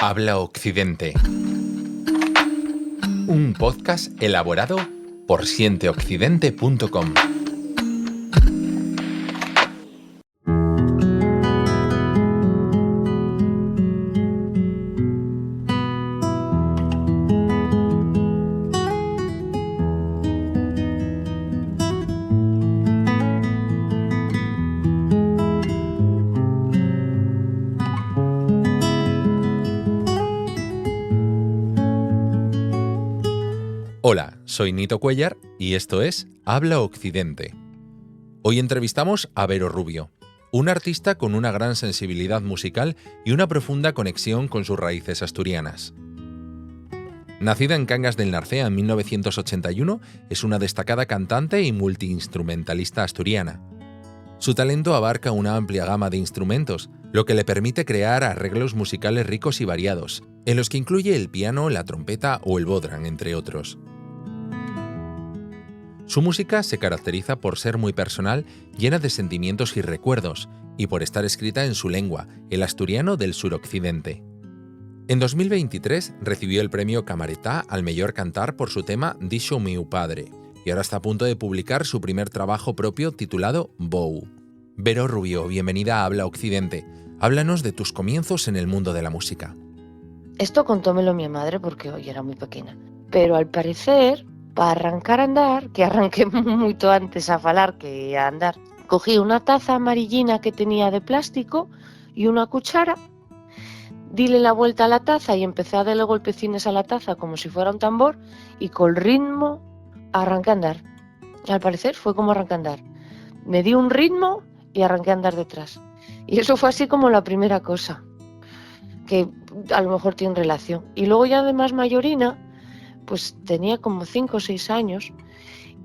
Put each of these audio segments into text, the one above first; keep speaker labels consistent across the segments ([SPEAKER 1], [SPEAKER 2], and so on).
[SPEAKER 1] Habla Occidente. Un podcast elaborado por sienteoccidente.com. Hola, soy Nito Cuellar y esto es Habla Occidente. Hoy entrevistamos a Vero Rubio, una artista con una gran sensibilidad musical y una profunda conexión con sus raíces asturianas. Nacida en Cangas del Narcea en 1981, es una destacada cantante y multiinstrumentalista asturiana. Su talento abarca una amplia gama de instrumentos, lo que le permite crear arreglos musicales ricos y variados, en los que incluye el piano, la trompeta o el bodhrán, entre otros. Su música se caracteriza por ser muy personal, llena de sentimientos y recuerdos, y por estar escrita en su lengua, el asturiano del suroccidente. En 2023 recibió el premio Camaretá al Mellor Cantar por su tema Dixo miu padre, y ahora está a punto de publicar su primer trabajo propio titulado Bou. Vero Rubio, bienvenida a Habla Occidente. Háblanos de tus comienzos en el mundo de la música.
[SPEAKER 2] Esto contómelo mi madre porque hoy era muy pequeña. Pero al parecer, para arrancar a andar, que arranqué mucho antes a falar que a andar, cogí una taza amarillina que tenía de plástico y una cuchara, dile la vuelta a la taza y empecé a darle golpecines a la taza como si fuera un tambor y con ritmo arranqué a andar. Al parecer fue como arranqué a andar. Me di un ritmo y arranqué a andar detrás. Y eso fue así como la primera cosa, que a lo mejor tiene relación. Y luego ya de más mayorina, pues tenía como 5 o 6 años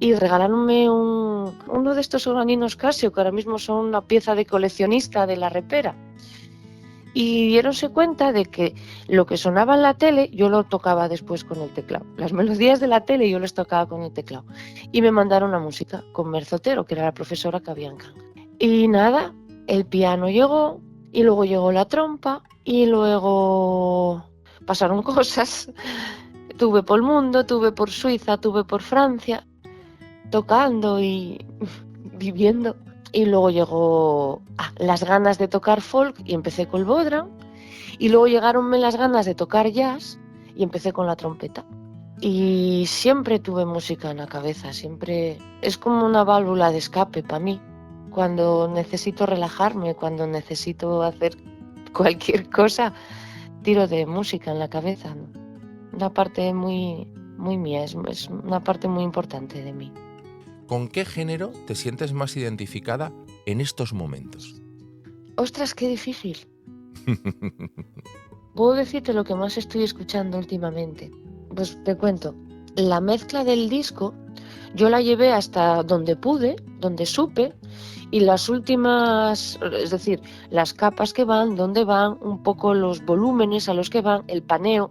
[SPEAKER 2] y regalaronme uno de estos organinos Casio, que ahora mismo son una pieza de coleccionista de la repera. Y diéronse cuenta de que lo que sonaba en la tele yo lo tocaba después con el teclado. Las melodías de la tele yo las tocaba con el teclado. Y me mandaron la música con Merzotero, que era la profesora que había en Cangas. Y nada, el piano llegó y luego llegó la trompa y luego pasaron cosas. Tuve por el mundo, tuve por Suiza, tuve por Francia, tocando y viviendo. Y luego llegó las ganas de tocar folk y empecé con el bodhrán. Y luego llegaronme las ganas de tocar jazz y empecé con la trompeta. Y siempre tuve música en la cabeza, siempre es como una válvula de escape para mí. Cuando necesito relajarme, cuando necesito hacer cualquier cosa, tiro de música en la cabeza, ¿no? Una parte muy mía, es una parte muy importante de mí.
[SPEAKER 1] ¿Con qué género te sientes más identificada en estos momentos?
[SPEAKER 2] ¡Ostras, qué difícil! Puedo decirte lo que más estoy escuchando últimamente. Pues te cuento, la mezcla del disco yo la llevé hasta donde pude, donde supe, y las últimas, es decir, las capas que van, dónde van, un poco los volúmenes a los que van, el paneo.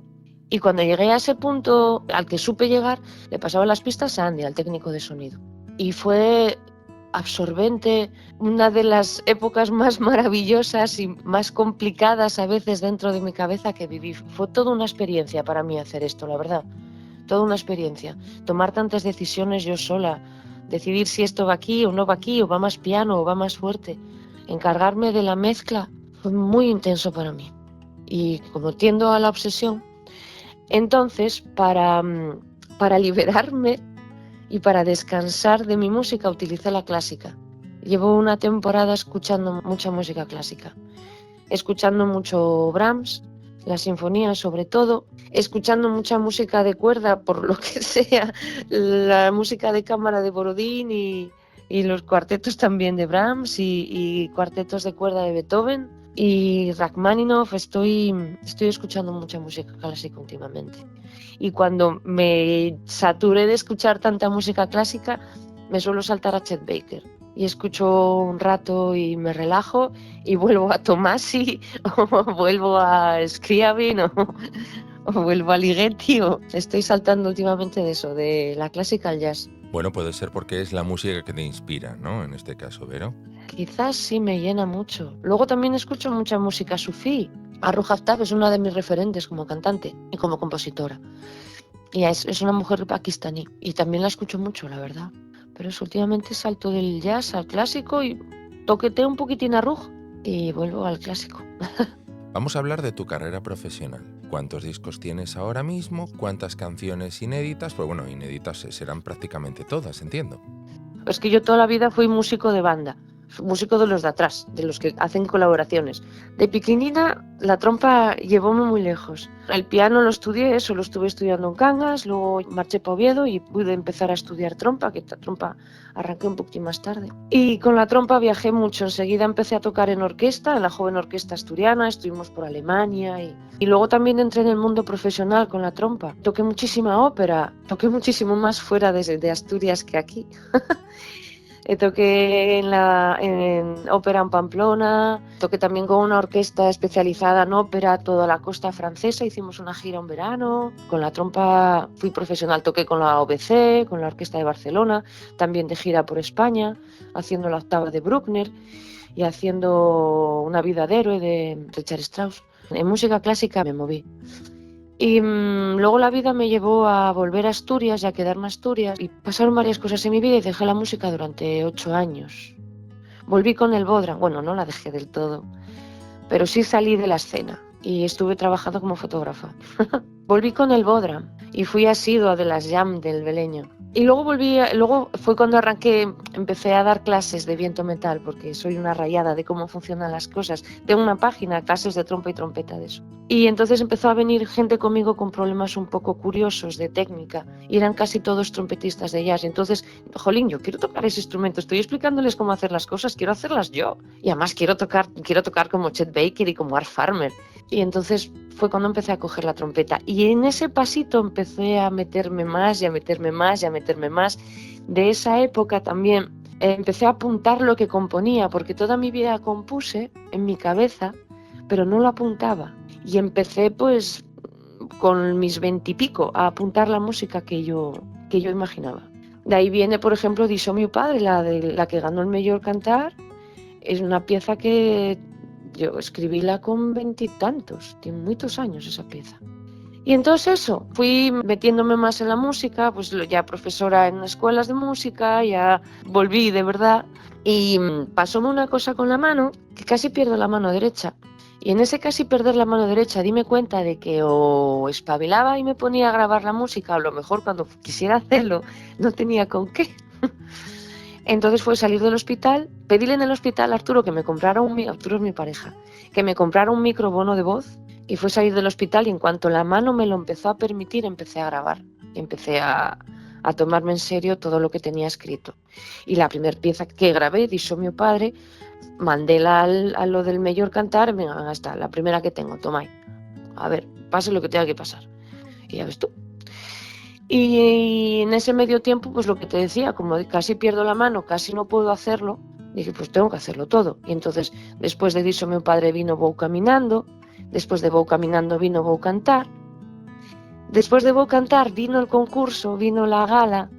[SPEAKER 2] Y cuando llegué a ese punto al que supe llegar, le pasaba las pistas a Andy, al técnico de sonido. Y fue absorbente, una de las épocas más maravillosas y más complicadas a veces dentro de mi cabeza que viví. Fue toda una experiencia para mí hacer esto, la verdad. Toda una experiencia. Tomar tantas decisiones yo sola, decidir si esto va aquí o no va aquí, o va más piano o va más fuerte. Encargarme de la mezcla fue muy intenso para mí. Y como tiendo a la obsesión, entonces para liberarme y para descansar de mi música utilicé la clásica. Llevo una temporada escuchando mucha música clásica, escuchando mucho Brahms, las sinfonías sobre todo, escuchando mucha música de cuerda por lo que sea, la música de cámara de Borodín y los cuartetos también de Brahms y cuartetos de cuerda de Beethoven y Rachmaninoff. Estoy escuchando mucha música clásica últimamente. Y cuando me saturé de escuchar tanta música clásica, me suelo saltar a Chet Baker. Y escucho un rato y me relajo y vuelvo a Tomasi o vuelvo a Scriabin o vuelvo a Ligeti. Estoy saltando últimamente de eso, de la clásica al jazz.
[SPEAKER 1] Bueno, puede ser porque es la música que te inspira, ¿no? En este caso, Vero.
[SPEAKER 2] Quizás sí me llena mucho. Luego también escucho mucha música sufí, Arru Haftab es una de mis referentes como cantante y como compositora. Y es una mujer pakistaní y también la escucho mucho, la verdad. Pero últimamente salto del jazz al clásico y toqueteo un poquitín a Ruj y vuelvo al clásico.
[SPEAKER 3] Vamos a hablar de tu carrera profesional. ¿Cuántos discos tienes ahora mismo? ¿Cuántas canciones inéditas? Pues bueno, inéditas serán prácticamente todas, entiendo.
[SPEAKER 2] Es que yo toda la vida fui músico de banda, músico de los de atrás, de los que hacen colaboraciones. De pequeñina la trompa llevóme muy lejos. El piano lo estudié, eso lo estuve estudiando en Cangas, luego marché para Oviedo y pude empezar a estudiar trompa, que la trompa arranqué un poquitín más tarde. Y con la trompa viajé mucho, enseguida empecé a tocar en orquesta, en la Joven Orquesta Asturiana, estuvimos por Alemania y luego también entré en el mundo profesional con la trompa. Toqué muchísima ópera, toqué muchísimo más fuera de Asturias que aquí. Toqué en ópera en Pamplona, toqué también con una orquesta especializada en ópera toda la costa francesa, hicimos una gira un verano, con la trompa fui profesional, toqué con la OBC, con la Orquesta de Barcelona, también de gira por España, haciendo la octava de Bruckner y haciendo Una vida de héroe de Richard Strauss. En música clásica me moví. Y luego la vida me llevó a volver a Asturias y a quedarme a Asturias y pasaron varias cosas en mi vida y dejé la música durante 8 años. Volví con el Bodra, bueno, no la dejé del todo, pero sí salí de la escena y estuve trabajando como fotógrafa. Volví con el Bodra y fui asidua de las jam del Beleño. Y luego fue cuando empecé a dar clases de viento metal, porque soy una rayada de cómo funcionan las cosas. Tengo una página, clases de trompa y trompeta de eso. Y entonces empezó a venir gente conmigo con problemas un poco curiosos de técnica, y eran casi todos trompetistas de jazz. Y entonces, jolín, yo quiero tocar ese instrumento, estoy explicándoles cómo hacer las cosas, quiero hacerlas yo. Y además quiero tocar como Chet Baker y como Art Farmer. Y entonces fue cuando empecé a coger la trompeta. Y en ese pasito empecé a meterme más y a meterme más y a meterme más. De esa época también empecé a apuntar lo que componía, porque toda mi vida compuse en mi cabeza, pero no lo apuntaba. Y empecé pues con mis 20 y pico a apuntar la música que yo imaginaba. De ahí viene, por ejemplo, Dixo mi padre, la que ganó el Mellor Cantar. Es una pieza que yo escribíla con 20 y tantos, tiene muchos años esa pieza. Y entonces eso, fui metiéndome más en la música, pues ya profesora en escuelas de música, ya volví de verdad. Y pasóme una cosa con la mano, que casi pierdo la mano derecha. Y en ese casi perder la mano derecha dime cuenta de que o espabilaba y me ponía a grabar la música, o a lo mejor cuando quisiera hacerlo no tenía con qué. Entonces fue salir del hospital, pedirle en el hospital a Arturo que me comprara Arturo es mi pareja, que me comprara un micrófono de voz, y fue salir del hospital y en cuanto la mano me lo empezó a permitir empecé a grabar, empecé a tomarme en serio todo lo que tenía escrito. Y la primera pieza que grabé, Dixo mi padre, mandéla a lo del Mellor Cantar, venga, está, la primera que tengo, toma, a ver, pase lo que tenga que pasar. Y ya ves tú. Y en ese medio tiempo, pues lo que te decía, como casi pierdo la mano, casi no puedo hacerlo, dije, pues tengo que hacerlo todo. Y entonces, después de Dixo mi padre vino Vou Caminando, después de Vou Caminando vino Vou Cantar, después de Vou Cantar vino el concurso, vino la gala,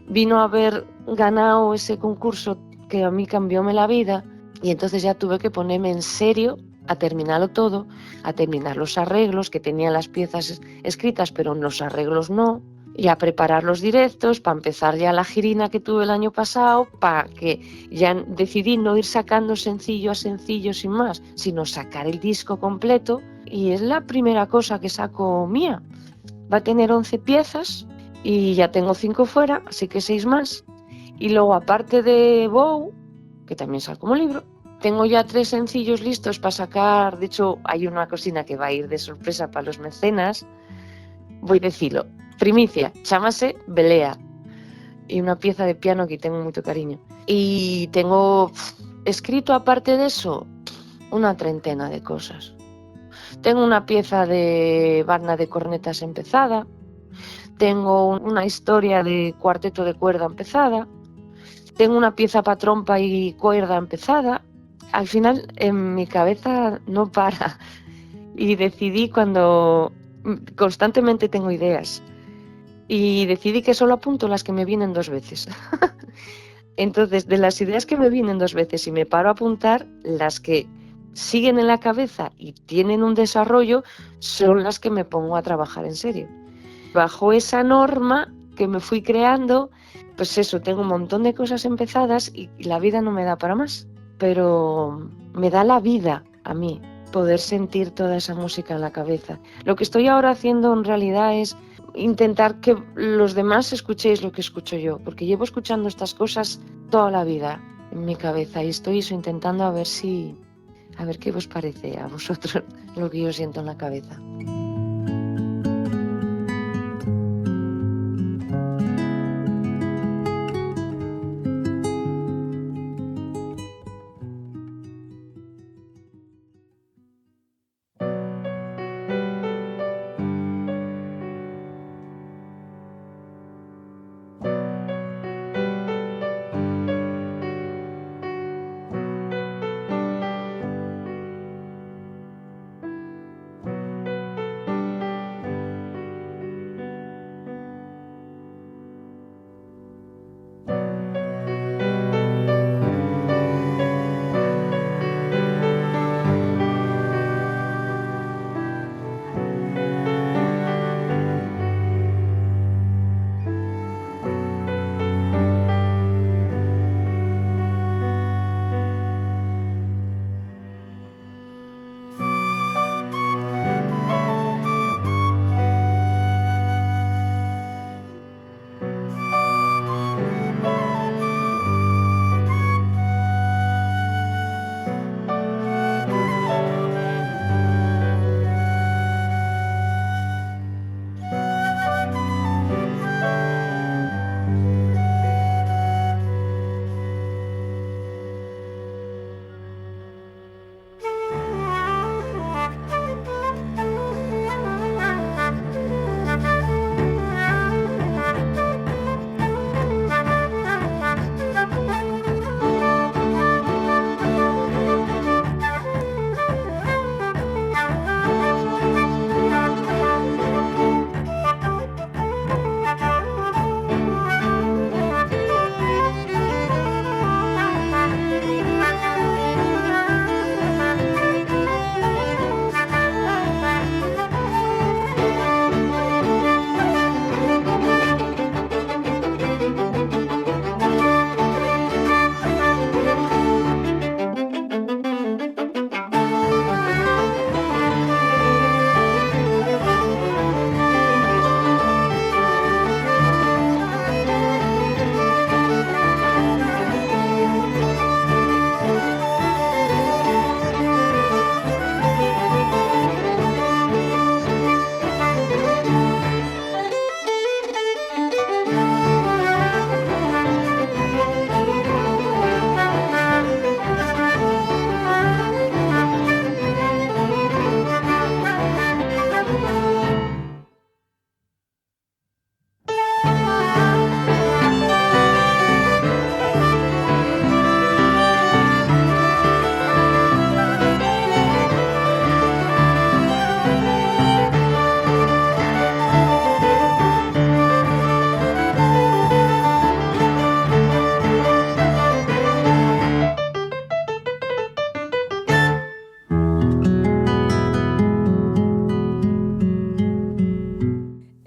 [SPEAKER 2] vino haber ganado ese concurso que a mí cambióme la vida, y entonces ya tuve que ponerme en serio a terminarlo todo, a terminar los arreglos, que tenía las piezas escritas, pero los arreglos no, y a preparar los directos para empezar ya la girina que tuve el año pasado, para que ya decidí no ir sacando sencillo a sencillo sin más, sino sacar el disco completo, y es la primera cosa que saco mía. Va a tener 11 piezas y ya tengo 5 fuera, así que 6 más. Y luego, aparte de Vou, que también sale como libro, tengo ya 3 sencillos listos para sacar. De hecho, hay una cocina que va a ir de sorpresa para los mecenas. Voy a decirlo. Primicia, chámase Belea. Y una pieza de piano que tengo mucho cariño. Y tengo escrito, aparte de eso, una treintena de cosas. Tengo una pieza de Barna de cornetas empezada. Tengo una historia de cuarteto de cuerda empezada. Tengo una pieza para trompa y cuerda empezada. Al final, en mi cabeza no para. Y decidí cuando constantemente tengo ideas. Y decidí que solo apunto las que me vienen 2 veces. Entonces, de las ideas que me vienen 2 veces y me paro a apuntar, las que siguen en la cabeza y tienen un desarrollo son las que me pongo a trabajar en serio. Bajo esa norma que me fui creando, pues eso, tengo un montón de cosas empezadas y la vida no me da para más, pero me da la vida a mí poder sentir toda esa música en la cabeza. Lo que estoy ahora haciendo en realidad es intentar que los demás escuchéis lo que escucho yo, porque llevo escuchando estas cosas toda la vida en mi cabeza y estoy eso intentando a ver qué os parece a vosotros lo que yo siento en la cabeza.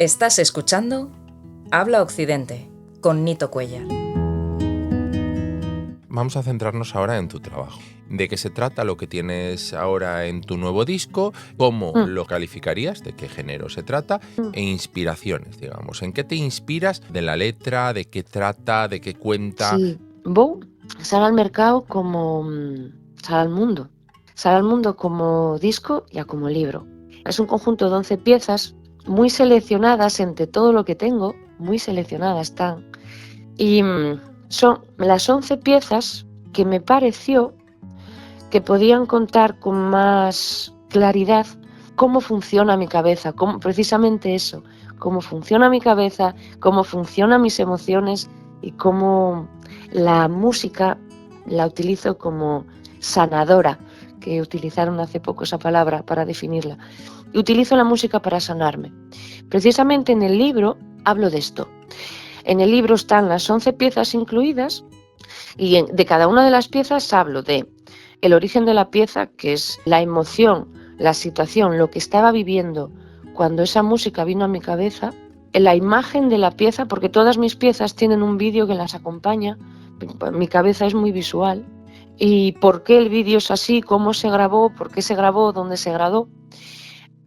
[SPEAKER 4] Estás escuchando Habla Occidente con Nito Cuellar.
[SPEAKER 3] Vamos a centrarnos ahora en tu trabajo. ¿De qué se trata lo que tienes ahora en tu nuevo disco? ¿Cómo lo calificarías? ¿De qué género se trata? E inspiraciones, digamos. ¿En qué te inspiras de la letra? ¿De qué trata? ¿De qué cuenta?
[SPEAKER 2] Sí, Bow sale al mercado como sale al mundo. Sale al mundo como disco y como libro. Es un conjunto de 11 piezas muy seleccionadas entre todo lo que tengo, muy seleccionadas están. Y son las 11 piezas que me pareció que podían contar con más claridad cómo funciona mi cabeza, precisamente eso, cómo funciona mi cabeza, cómo funcionan mis emociones y cómo la música la utilizo como sanadora, que utilizaron hace poco esa palabra para definirla. Y utilizo la música para sanarme. Precisamente en el libro hablo de esto. En el libro están las 11 piezas incluidas y de cada una de las piezas hablo de el origen de la pieza, que es la emoción, la situación, lo que estaba viviendo cuando esa música vino a mi cabeza, la imagen de la pieza, porque todas mis piezas tienen un vídeo que las acompaña, mi cabeza es muy visual, y por qué el vídeo es así, cómo se grabó, por qué se grabó, dónde se grabó.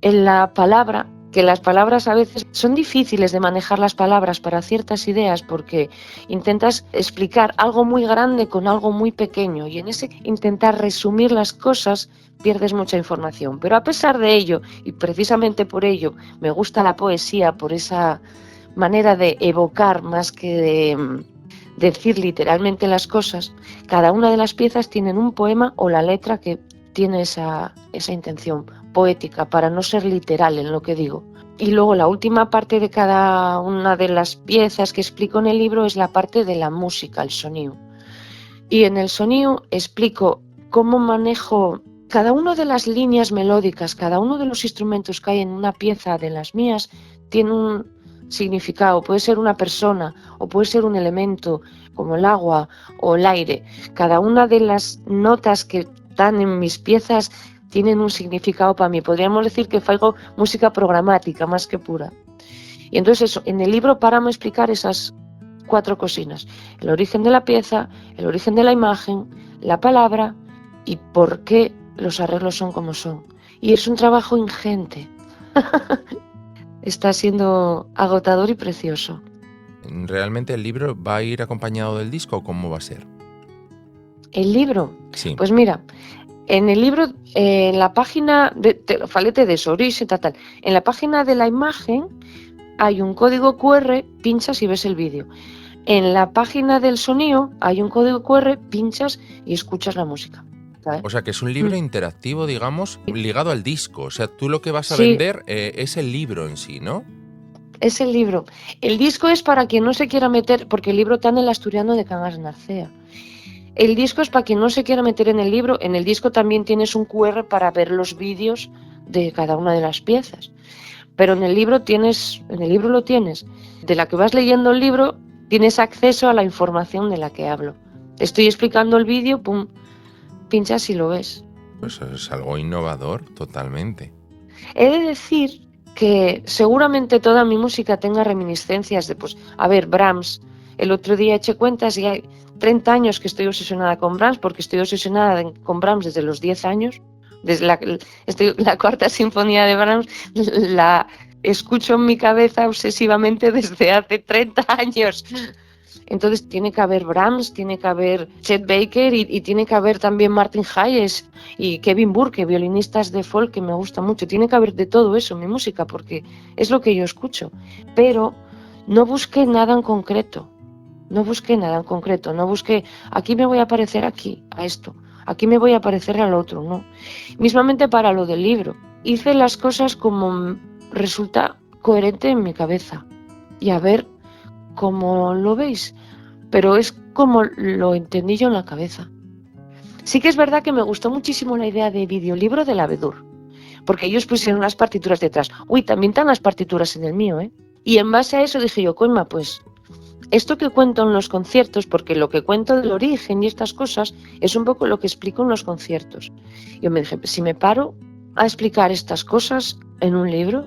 [SPEAKER 2] En la palabra, que las palabras a veces son difíciles de manejar las palabras para ciertas ideas porque intentas explicar algo muy grande con algo muy pequeño y en ese intentar resumir las cosas pierdes mucha información. Pero a pesar de ello, y precisamente por ello me gusta la poesía, por esa manera de evocar más que de decir literalmente las cosas, cada una de las piezas tienen un poema o la letra que tiene esa intención poética para no ser literal en lo que digo. Y luego la última parte de cada una de las piezas que explico en el libro es la parte de la música, el sonido. Y en el sonido explico cómo manejo cada una de las líneas melódicas, cada uno de los instrumentos que hay en una pieza de las mías tiene un significado, puede ser una persona o puede ser un elemento como el agua o el aire. Cada una de las notas que están en mis piezas tienen un significado para mí. Podríamos decir que hago música programática más que pura. Y entonces eso, en el libro párame a explicar esas 4 cocinas. El origen de la pieza, el origen de la imagen, la palabra y por qué los arreglos son como son. Y es un trabajo ingente. Está siendo agotador y precioso.
[SPEAKER 3] ¿Realmente el libro va a ir acompañado del disco o cómo va a ser?
[SPEAKER 2] ¿El libro?
[SPEAKER 3] Sí.
[SPEAKER 2] Pues mira, en el libro, en la página, falete de eso, origen, tal. En la página de la imagen hay un código QR, pinchas y ves el vídeo. En la página del sonido hay un código QR, pinchas y escuchas la música. ¿Sabes?
[SPEAKER 3] O sea, que es un libro interactivo, digamos, ligado al disco. O sea, tú lo que vas a
[SPEAKER 2] Sí.
[SPEAKER 3] vender es el libro en sí, ¿no?
[SPEAKER 2] Es el libro. El disco es para quien no se quiera meter, porque el libro está en el asturiano de Cangas de Narcea. El disco es para quien no se quiera meter en el libro. En el disco también tienes un QR para ver los vídeos de cada una de las piezas. Pero en el libro lo tienes. De la que vas leyendo el libro, tienes acceso a la información de la que hablo. Te estoy explicando el vídeo, pum, pinchas y lo ves.
[SPEAKER 3] Pues es algo innovador, totalmente.
[SPEAKER 2] He de decir que seguramente toda mi música tenga reminiscencias de, pues, a ver, Brahms. El otro día eché cuentas y hay 30 años que estoy obsesionada con Brahms, porque estoy obsesionada con Brahms desde los 10 años. Desde la cuarta sinfonía de Brahms la escucho en mi cabeza obsesivamente desde hace 30 años. Entonces tiene que haber Brahms, tiene que haber Chet Baker y tiene que haber también Martin Hayes y Kevin Burke, violinistas de folk que me gusta mucho. Tiene que haber de todo eso en mi música porque es lo que yo escucho. Pero no busqué nada en concreto. No busqué, aquí me voy a parecer aquí, a esto. Aquí me voy a parecer al otro, no. Mismamente para lo del libro. Hice las cosas como resulta coherente en mi cabeza. Y a ver cómo lo veis. Pero es como lo entendí yo en la cabeza. Sí que es verdad que me gustó muchísimo la idea de videolibro del Abedul. Porque ellos pusieron las partituras detrás. Uy, también están las partituras en el mío, ¿eh? Y en base a eso dije yo, coñma, pues esto que cuento en los conciertos, porque lo que cuento del origen y estas cosas es un poco lo que explico en los conciertos. Yo me dije, si me paro a explicar estas cosas en un libro,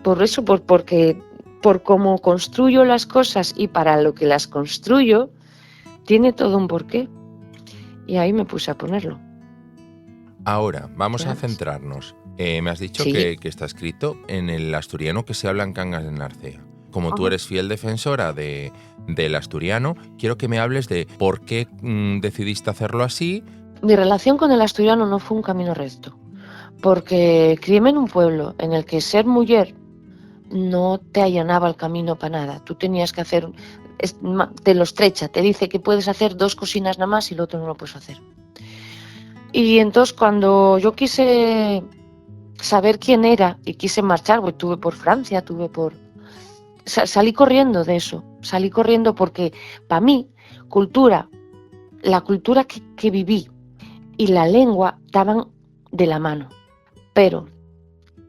[SPEAKER 2] porque por cómo construyo las cosas y para lo que las construyo, tiene todo un porqué. Y ahí me puse a ponerlo.
[SPEAKER 3] Ahora, vamos
[SPEAKER 2] Claro.
[SPEAKER 3] a centrarnos. Me has dicho
[SPEAKER 2] Sí.
[SPEAKER 3] que está escrito en el asturiano que se habla en Cangas de Narcea. Como tú
[SPEAKER 2] Ajá.
[SPEAKER 3] eres fiel defensora del asturiano, quiero que me hables de por qué decidiste hacerlo así.
[SPEAKER 2] Mi relación con el asturiano no fue un camino recto, porque criéme en un pueblo en el que ser mujer no te allanaba el camino para nada. Tú tenías que hacer, te lo estrecha, te dice que puedes hacer 2 cocinas nada más y lo otro no lo puedes hacer. Y entonces cuando yo quise saber quién era y quise marchar, pues tuve por Francia, salí corriendo de eso, salí corriendo porque para mí la cultura que viví y la lengua estaban de la mano, pero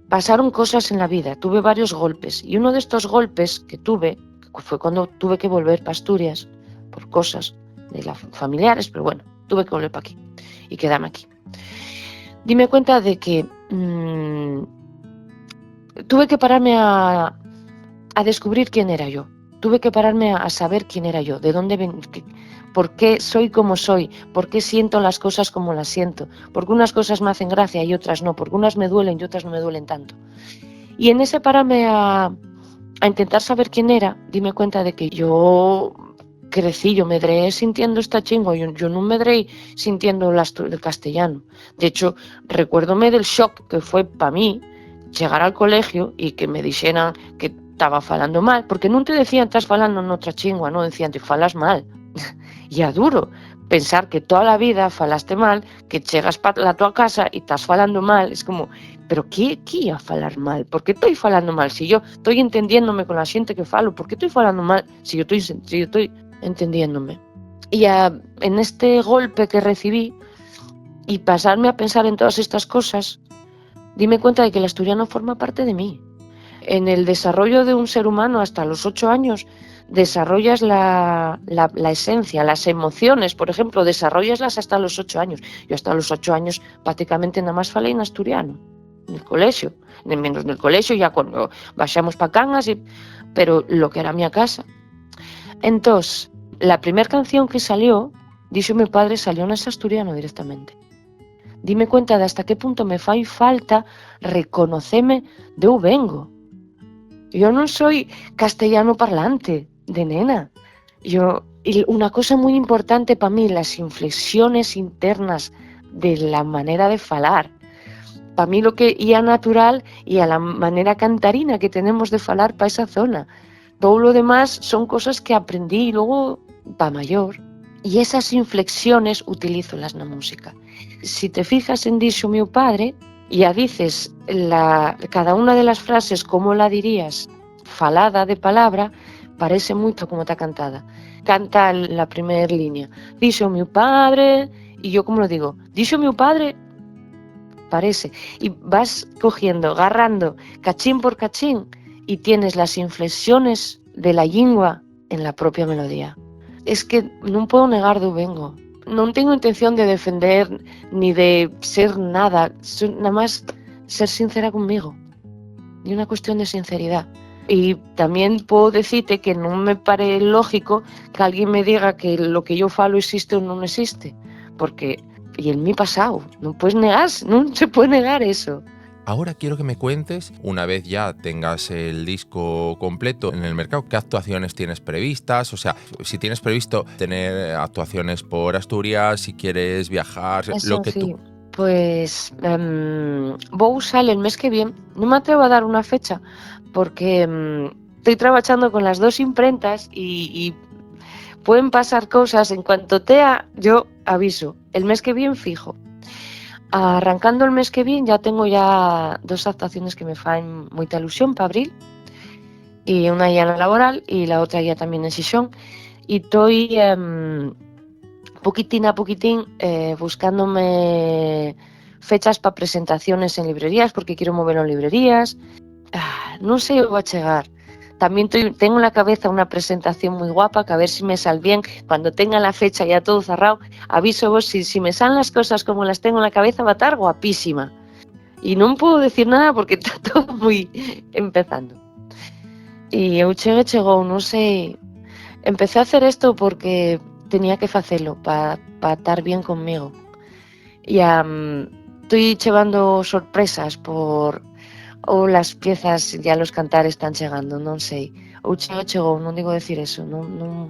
[SPEAKER 2] pasaron cosas en la vida, tuve varios golpes y uno de estos golpes que tuve fue cuando tuve que volver para Asturias por cosas de las familiares, pero bueno, tuve que volver para aquí y quedarme aquí. Dime cuenta de que tuve que pararme a descubrir quién era yo. Tuve que pararme a saber quién era yo, de dónde vengo, por qué soy como soy, por qué siento las cosas como las siento, por qué unas cosas me hacen gracia y otras no, porque unas me duelen y otras no me duelen tanto. Y en ese pararme a intentar saber quién era, dime cuenta de que yo crecí, yo medré sintiendo esta chingua, yo no medré sintiendo el castellano. De hecho, recuérdome del shock que fue para mí llegar al colegio y que me dijeran que estaba falando mal, porque non te decían estás falando en outra chingua, non decían te falas mal. E é duro pensar que toda a vida falaste mal, que chegas para a tua casa e estás falando mal, es como, pero que ia falar mal? Por que estou falando mal? Si yo estoy entendiéndome con la xente que falo, por que estou falando mal si yo estoy entendiéndome? E en este golpe que recibí y pasarme a pensar en todas estas cosas, dime cuenta de que el asturiano forma parte de mí. En el desarrollo de un ser humano hasta los 8 años desarrollas la esencia, las emociones, por ejemplo, desarrollaslas hasta los 8 años. Yo hasta los 8 años prácticamente nada más falei en asturiano, en el colegio, menos en el colegio, ya cuando baixamos pa Cangas, pero lo que era mi casa. Entonces, la primera canción que salió, dijo mi padre, salió en asturiano directamente. Dime cuenta de hasta qué punto me fai falta reconocerme de eu vengo. Yo no soy castellano parlante, de nena. Y una cosa muy importante para mí, las inflexiones internas de la manera de falar. Para mí lo que ia natural y a la manera cantarina que tenemos de falar para esa zona. Todo lo demás son cosas que aprendí luego para mayor. Y esas inflexiones utilizolas na música. Si te fijas en dixo meu padre, ya dices cada una de las frases como la dirías falada de palabra, parece mucho como está cantada. Canta la primera línea, dixo meu padre, y yo como lo digo, dixo meu padre, parece, y vas cogiendo, agarrando cachín por cachín y tienes las inflexiones de la lingua en la propia melodía. Es que no puedo negar de vengo. No tengo intención de defender ni de ser nada, nada más ser sincera conmigo. Y una cuestión de sinceridad. Y también puedo decirte que no me parece lógico que alguien me diga que lo que yo falo existe o no existe. Porque, y en mi pasado, no puedes negar, no se puede negar eso.
[SPEAKER 3] Ahora quiero que me cuentes, una vez ya tengas el disco completo en el mercado, ¿qué actuaciones tienes previstas? O sea, si tienes previsto tener actuaciones por Asturias, si quieres viajar,
[SPEAKER 2] Eso
[SPEAKER 3] lo que
[SPEAKER 2] sí.
[SPEAKER 3] tú...
[SPEAKER 2] Pues voy a usar el mes que viene. No me atrevo a dar una fecha porque estoy trabajando con las dos imprentas y pueden pasar cosas. En cuanto yo aviso. El mes que viene fijo. Arrancando el mes que viene ya tengo ya 2 actuaciones que me fan moita ilusión para abril, y una ya en la laboral y la otra ya también en Xixón, y estoy poquitín a poquitín buscándome fechas para presentaciones en librerías porque quiero moverlo en librerías. No sé, va a llegar. También tengo en la cabeza una presentación muy guapa que a ver si me sale bien. Cuando tenga la fecha ya todo cerrado, aviso vos, si me salen las cosas como las tengo en la cabeza va a estar guapísima. Y no puedo decir nada porque está todo muy empezando. Y eu chegou, no sé, empecé a hacer esto porque tenía que hacerlo para estar bien conmigo. Y estoy llevando sorpresas ou las piezas, ya los cantares están chegando, non sei. Ou chegou, non digo decir eso, non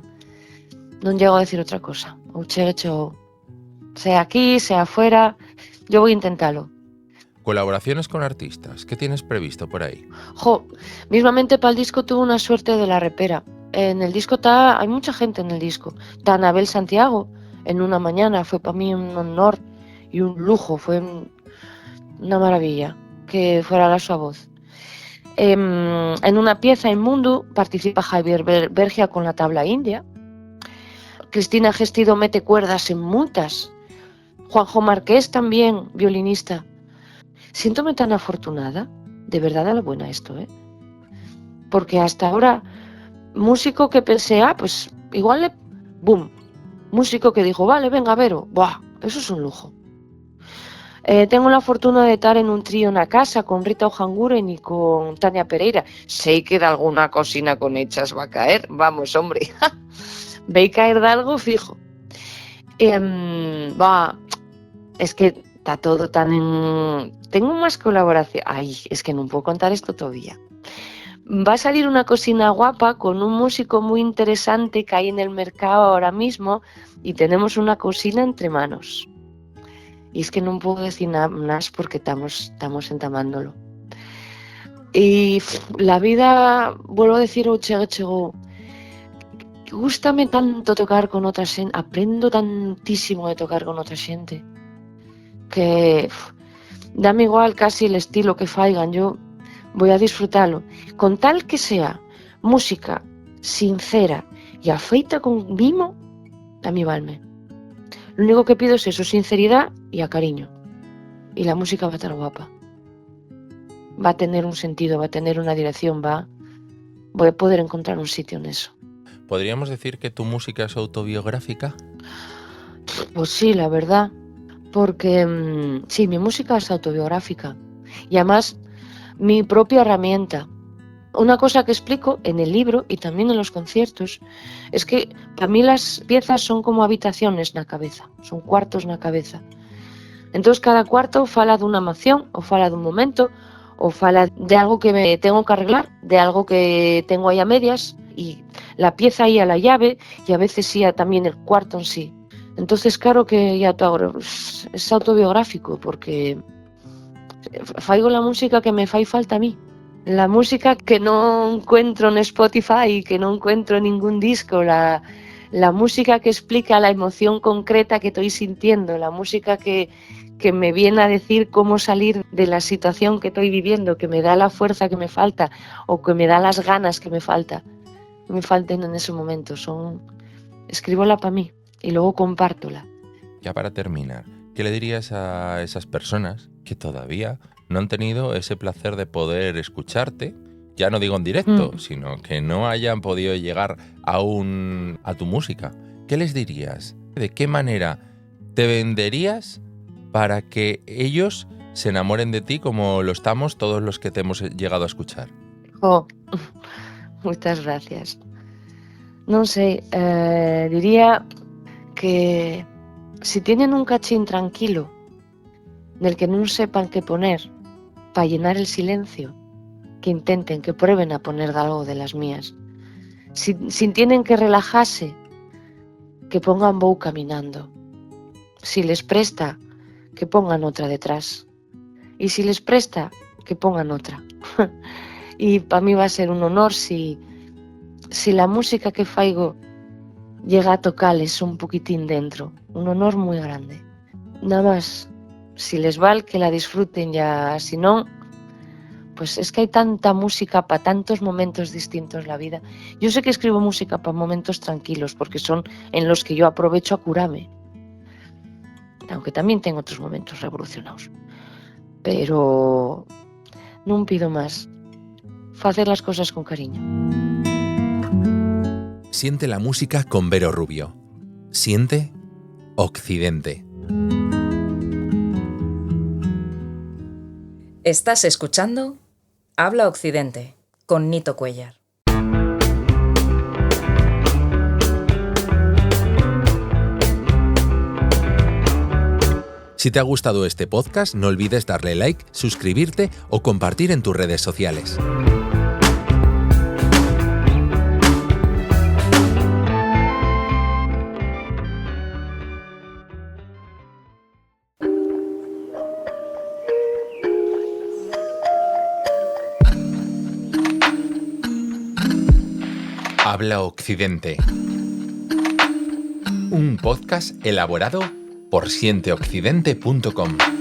[SPEAKER 2] llego a decir outra cosa. Ou chegou. Sea aquí, sea afuera, yo voy a intentarlo.
[SPEAKER 3] Colaboraciones con artistas, ¿qué tienes previsto por ahí?
[SPEAKER 2] Mismamente para el disco tuve una suerte de la repera. En el disco hay mucha gente en el disco. Está Anabel Santiago, en una mañana, fue para mí un honor y un lujo, fue una maravilla que fuera su voz. En una pieza en Mundo participa Javier Bergia con la tabla india. Cristina Gestido mete cuerdas en mutas. Juanjo Marqués también, violinista. Siéntome tan afortunada, de verdad a la buena esto, porque hasta ahora, músico que pensé, pues igual, boom, músico que dijo, vale, venga, Vero, ¡buah! Eso es un lujo. Tengo la fortuna de estar en un trío na casa con Rita Ojanguren y con Tania Pereira. Sei que de alguna cocina con hechas va a caer, vamos, hombre. Ve caer de algo fijo. Es que está todo tan en... Tengo más colaboración. Ay, es que no puedo contar esto todavía. Va a salir una cocina guapa con un músico muy interesante que hay en el mercado ahora mismo y tenemos una cocina entre manos. Y es que no puedo decir nada más porque estamos entamándolo. Y la vida, vuelvo a decir, chego, gústame tanto tocar con otra gente, aprendo tantísimo de tocar con otra gente, que dame igual casi el estilo que faigan, yo voy a disfrutarlo. Con tal que sea música sincera y afeita con mimo, a mí valme. Lo único que pido es eso, sinceridad y a cariño. Y la música va a estar guapa. Va a tener un sentido, va a tener una dirección, voy a poder encontrar un sitio en eso.
[SPEAKER 3] ¿Podríamos decir que tu música es autobiográfica?
[SPEAKER 2] Pues sí, la verdad. Porque sí, mi música es autobiográfica. Y además, mi propia herramienta. Una cosa que explico en el libro y también en los conciertos es que para mí las piezas son como habitaciones na cabeza, son cuartos na cabeza. Entonces cada cuarto fala de una emoción, o fala de un momento, o fala de algo que me tengo que arreglar, de algo que tengo ahí a medias, y la pieza ahí a la llave, y a veces sí a también el cuarto en sí. Entonces claro que ya todo es autobiográfico, porque faigo la música que me fai falta a mí. La música que no encuentro en Spotify, que no encuentro en ningún disco, la música que explica la emoción concreta que estoy sintiendo, la música que me viene a decir cómo salir de la situación que estoy viviendo, que me da la fuerza que me falta o que me da las ganas que me falten en ese momento. Escríbola para mí y luego compártola.
[SPEAKER 3] Ya para terminar, ¿qué le dirías a esas personas que todavía no han tenido ese placer de poder escucharte? Ya no digo en directo, sino que no hayan podido llegar aún a tu música. ¿Qué les dirías? ¿De qué manera te venderías para que ellos se enamoren de ti como lo estamos todos los que te hemos llegado a escuchar?
[SPEAKER 2] Muchas gracias. No sé, diría que si tienen un cachín tranquilo del que no sepan qué poner para llenar el silencio, que intenten, que prueben a poner algo de las mías. Si tienen que relajarse, que pongan Bow caminando. Si les presta, que pongan otra detrás. Y si les presta, que pongan otra. Y para mí va a ser un honor si la música que faigo llega a tocarles un poquitín dentro. Un honor muy grande. Nada más, si les vale que la disfruten ya, si no, pues es que hay tanta música para tantos momentos distintos en la vida. Yo sé que escribo música para momentos tranquilos, porque son en los que yo aprovecho a curarme. Aunque también tengo otros momentos revolucionados. Pero no pido más. Hacer las cosas con cariño.
[SPEAKER 1] Siente la música con Vero Rubio. Siente Occidente.
[SPEAKER 4] Estás escuchando Habla Occidente con Nito Cuellar.
[SPEAKER 1] Si te ha gustado este podcast, no olvides darle like, suscribirte o compartir en tus redes sociales. Habla Occidente. Un podcast elaborado por sienteoccidente.com.